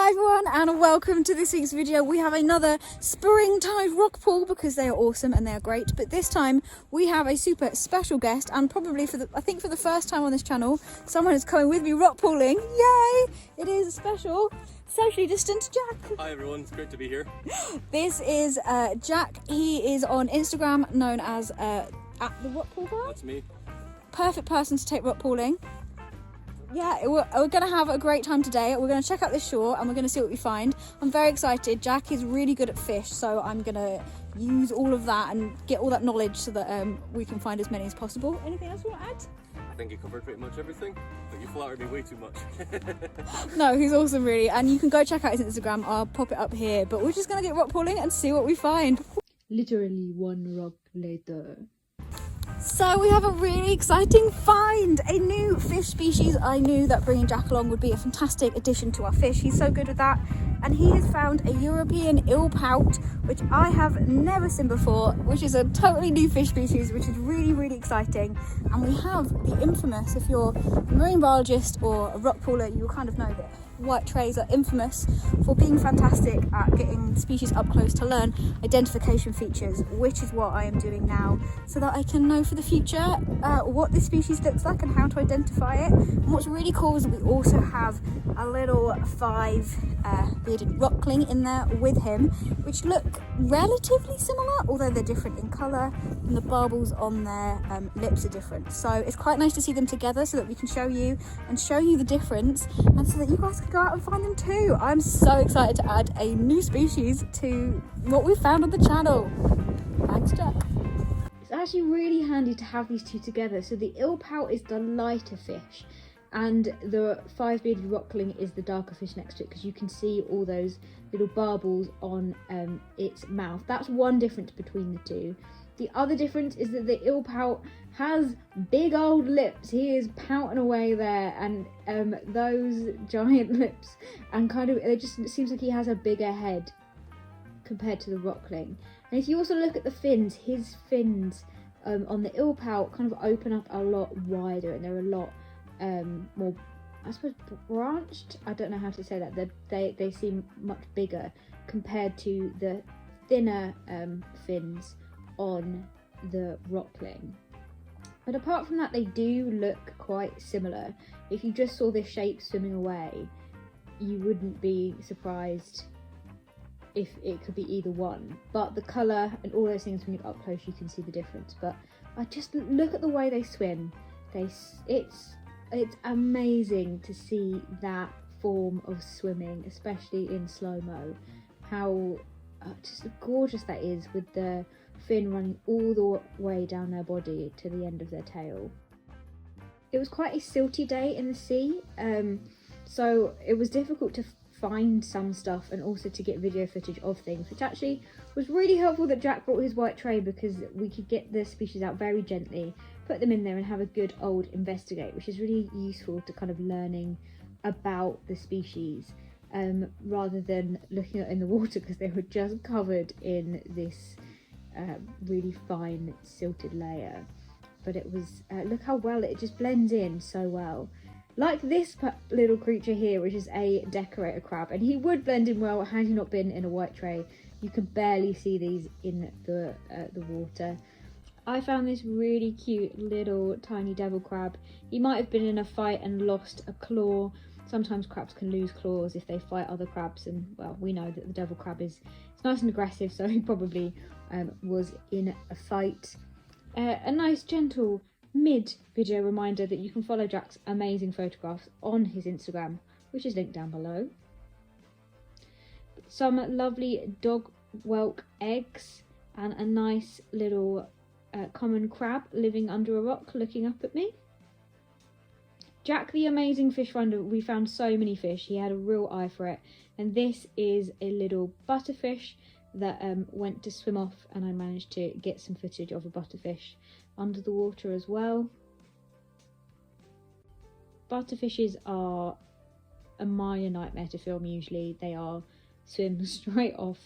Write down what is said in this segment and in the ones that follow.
Hi everyone and welcome to this week's video. We have another springtide rock pool because they are awesome and they are great, but this time we have a super special guest, and probably for the first time on this channel someone is coming with me rock pooling. Yay! It is a special socially distant Jack. Hi everyone, it's great to be here. This is Jack. He is on Instagram known as at the Rockpool Guy. That's me. Perfect person to take rock pooling. Yeah, we're going to have a great time today. We're going to check out this shore and we're going to see what we find. I'm very excited. Jack is really good at fish, so I'm going to use all of that and get all that knowledge so that we can find as many as possible. Anything else you want to add? I think you covered pretty much everything, but you flattered me way too much. No, he's awesome really, and you can go check out his Instagram. I'll pop it up here, but we're just going to get rock pooling and see what we find. Literally one rock later. So we have a really exciting find, a new fish species. I knew that bringing Jack along would be a fantastic addition to our fish. He's so good with that, and he has found a European illpout, which I have never seen before, which is a totally new fish species, which is really exciting. And we have the infamous, if you're a marine biologist or a rock pooler, you'll kind of know that white trays are infamous for being fantastic at getting species up close to learn identification features, which is what I am doing now, so that I can know for the future what this species looks like and how to identify it. And what's really cool is that we also have a little 5 bearded rockling in there with him, which look relatively similar, although they're different in colour, and the barbels on their lips are different. So it's quite nice to see them together so that we can show you the difference, and so that you guys can go out and find them too. I'm so excited to add a new species to what we found on the channel. Thanks, Jack. It's actually really handy to have these two together. So the illpout is the lighter fish and the 5-bearded rockling is the darker fish next to it, because you can see all those little barbels on its mouth. That's one difference between the two. The other difference is that the illpout has big old lips. He is pouting away there, and those giant lips, and it just seems like he has a bigger head compared to the rockling. And if you also look at the fins, his fins on the illpout kind of open up a lot wider, and they're a lot more, I suppose, branched. I don't know how to say that. They seem much bigger compared to the thinner fins on the rockling. But apart from that, they do look quite similar. If you just saw this shape swimming away, you wouldn't be surprised if it could be either one. But the colour and all those things, when you get up close, you can see the difference. But I just look at the way they swim. It's amazing to see that form of swimming, especially in slow-mo. How just gorgeous that is, with the fin running all the way down their body to the end of their tail. It was quite a silty day in the sea, so it was difficult to find some stuff and also to get video footage of things, which actually was really helpful that Jack brought his white tray, because we could get the species out very gently, put them in there and have a good old investigate, which is really useful to kind of learning about the species, rather than looking at in the water, because they were just covered in this really fine silted layer. But it was look how well it just blends in so well, like this little creature here, which is a decorator crab, and he would blend in well had he not been in a white tray. You can barely see these in the water. I found this really cute little tiny devil crab. He might have been in a fight and lost a claw. Sometimes crabs can lose claws if they fight other crabs, and well, we know that the devil crab is nice and aggressive, so he probably was in a fight. A nice gentle mid-video reminder that you can follow Jack's amazing photographs on his Instagram, which is linked down below. Some lovely dog whelk eggs and a nice little common crab living under a rock looking up at me. Jack the amazing fish finder, we found so many fish. He had a real eye for it, and this is a little butterfish that went to swim off, and I managed to get some footage of a butterfish under the water as well. Butterfishes are a minor nightmare to film usually. They are swim straight off.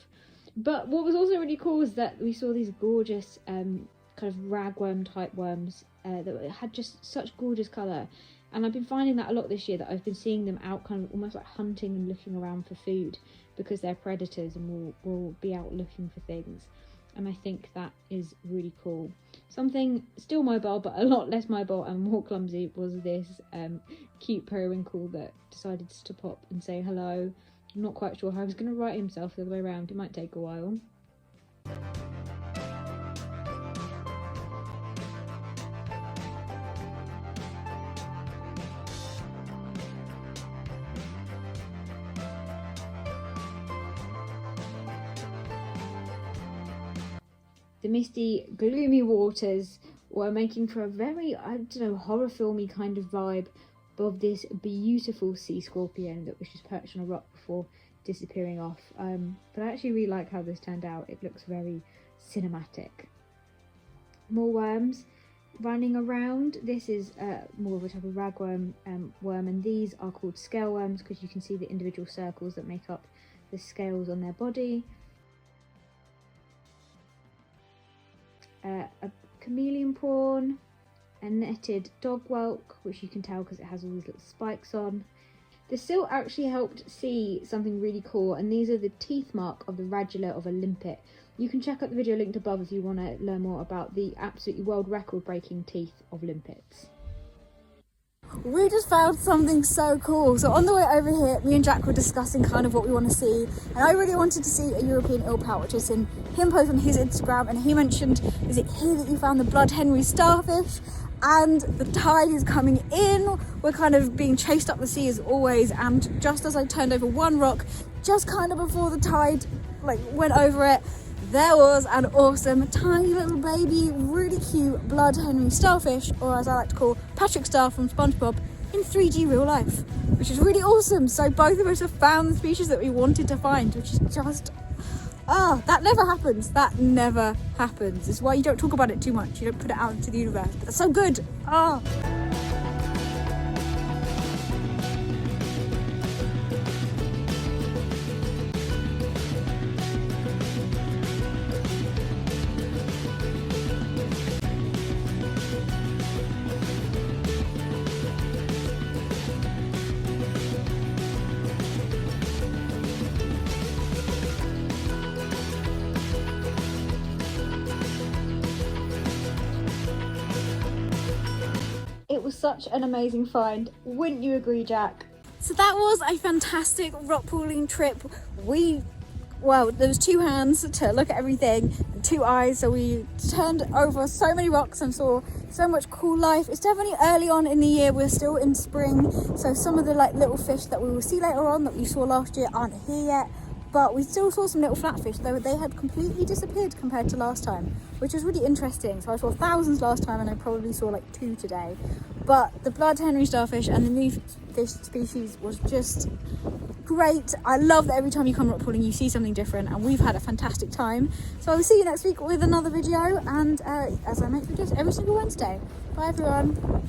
But what was also really cool was that we saw these gorgeous kind of ragworm type worms that had just such gorgeous colour. And I've been finding that a lot this year, that I've been seeing them out kind of almost like hunting and looking around for food, because they're predators and will be out looking for things. And I think that is really cool. Something still mobile but a lot less mobile and more clumsy was this cute periwinkle that decided to pop and say hello. I'm not quite sure how he's going to right himself the other way around. It might take a while. The misty, gloomy waters were making for a very, I don't know, horror filmy kind of vibe of this beautiful sea scorpion that was just perched on a rock before disappearing off. But I actually really like how this turned out. It looks very cinematic. More worms running around. This is more of a type of ragworm worm, and these are called scale worms because you can see the individual circles that make up the scales on their body. A chameleon prawn, a netted dog whelk, which you can tell because it has all these little spikes on. The seal actually helped see something really cool, and these are the teeth mark of the radula of a limpet. You can check out the video linked above if you want to learn more about the absolutely world record breaking teeth of limpets. We just found something so cool. So on the way over here, me and Jack were discussing kind of what we want to see, and I really wanted to see a European eelpout, which is in him post on his Instagram, and he mentioned, is it here that you found the blood Henry starfish? And the tide is coming in. We're kind of being chased up the sea as always, and just as I turned over one rock, just kind of before the tide went over it, there was an awesome tiny little baby, really cute blood Henry starfish, or as I like to call Patrick Star from SpongeBob, in 3D real life, which is really awesome. So both of us have found the species that we wanted to find, which is just, that never happens. That never happens. It's why you don't talk about it too much. You don't put it out into the universe. But that's so good. It was such an amazing find, wouldn't you agree, Jack? So that was a fantastic rock pooling trip. Well, there was two hands to look at everything and two eyes, so we turned over so many rocks and saw so much cool life. It's definitely early on in the year, we're still in spring, so some of the little fish that we will see later on that we saw last year aren't here yet, but we still saw some little flatfish, though they had completely disappeared compared to last time, which was really interesting. So I saw thousands last time and I probably saw 2 today, but the blood Henry starfish and the new fish species was just great. I love that every time you come rock pooling you see something different, and we've had a fantastic time. So I will see you next week with another video, and as I make videos every single Wednesday. Bye everyone.